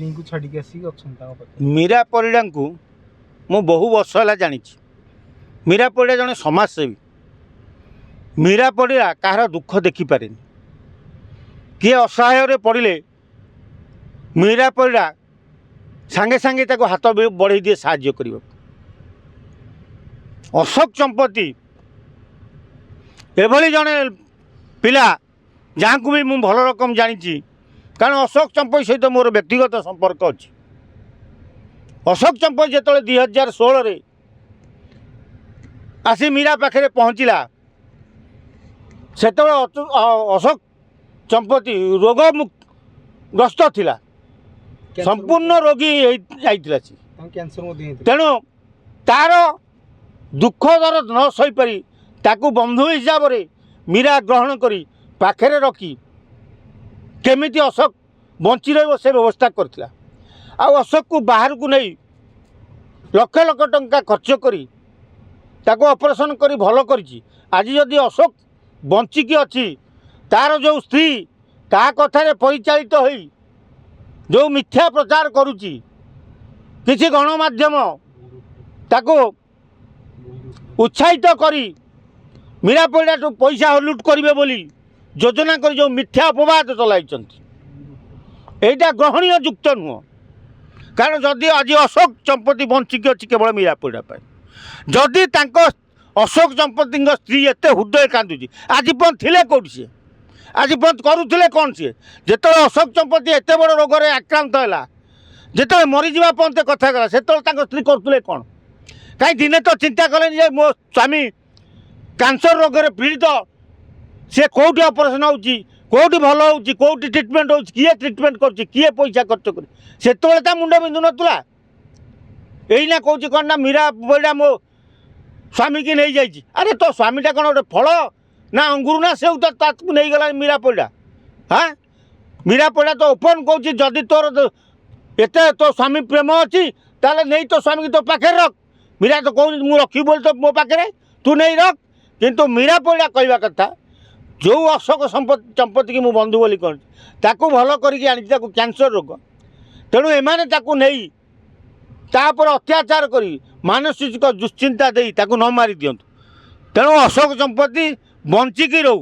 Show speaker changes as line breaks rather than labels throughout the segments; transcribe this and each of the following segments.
स्त्री को छाड़ी आसिक
मीरा परिड़ा को मु बहु वर्ष है जानी मीरा परिड़ा जड़े समाजसेवी मीरा परिड़ा कहार दुख देखिपारे किए असहाय पड़े मीरा परिड़ा सांगे सांगे ताको हाथ बढ़े दिए साहाय्य कर अशोक चंपती एभली जड़े पिला जहाँ को भी मुझे भल रकम जानी कारण अशोक चंपती सहित मोर व्यक्तिगत संपर्क अच्छी अशोक चंपती जो 2016 आसी मीरा पाखे पहुँचला से अशोक चंपती रोग ग्रस्त थिला संपूर्ण रोगी जाइथिला तेणु तार दुख दर्द न सही पारी ताकू बंधु हिसाब से मीरा ग्रहण करी पाखरे रखी केमिति अशोक बंची रही से व्यवस्था करथिला आ अशोक को बाहर को नहीं लक्ष लक्ष टंका खर्च करी ताको ऑपरेशन करी भल करिछि आज जदि अशोक बंचिकी अच्छी तार जो स्त्री ता कथार परिचालित होई जो मिथ्या प्रचार करुच्ची किसी गणमाध्यम ताको उत्साहित करी मीरा परिड़ा पैसा लुट करेंगे बोली योजना कर जो मिथ्या अपवाद चलाई एटा ग्रहणीय युक्त नुह कारण जदि आज अशोक चंपती बंचिकी अच्छी केवल मीरा परिड़ा जदि अशोक चंपती स्त्री एत हृदय कांदुची आज पर्यंत थिले कौटी सी आज पर्यंत करुले कौन सी जो अशोक चंपती एत बड़ रोग आक्रांत है जो मरीजा पर्यंत कथा गला से स्त्री करुले कौन कहीं दिने तो चिंता कले मो स्वामी कैंसर रोग पीड़ित सी कौटी ऑपरेशन होउची कौटी भल होउची कौटी ट्रिटमेंट होउची किए ट्रिटमेंट कर किए पैसा खर्च कर से मुंड बिंदु नतुला एना कौच कौन ना मीरा परिड़ा मो स्वामी की नहीं जाइए अरे तो स्वामीटा कौन गोटे फल ना अंगुर ना से तो नहीं गला मीरा परिड़ा हाँ मीरा परिड़ा तो ओपन कौच जदि तोर एत तो स्वामी प्रेम अच्छी ताले नहीं तो स्वामी की तो पाखे रख मीरा तो कौन मुझे रखी बोल तो मो पाखे तू नहीं रख किंतु मीरा परिड़ा कहवा कथा जो अशोक चंपती की मु बंधु बोली कहूँ भल करके कैंसर रोग तेणु एमाने ताकू नहीं तापर अत्याचार करी मानसिक दुश्चिंता दे ताकू न मारी दिंतु तेणु अशोक चंपती बंचिकी रहू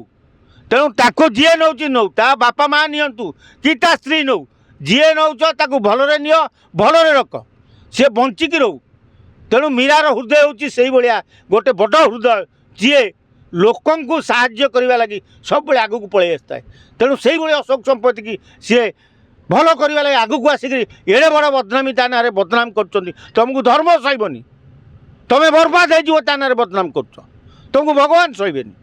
तेणु ताको जी नौ नौ ता बापा माँ नियंतु कि ता स्त्री नौ जी नौच ताकू भलरे नियो भलरे रख सी बंचिकी रहू तेणु मीरार हृदय होची सेही भलिया गोटे बड़ हृदय जी लोकंकु साहाय्य करने लगी सब आगू पलि आसता है तेणु से अशोक चंपती की सी भल करने लगे आगू आसिक एड़े बड़ बदनामी ता ना बदनाम कर तुमको धर्म सहबनी तुम्हें बर्बाद हो बदनाम कर तुमको भगवान सहबेनी।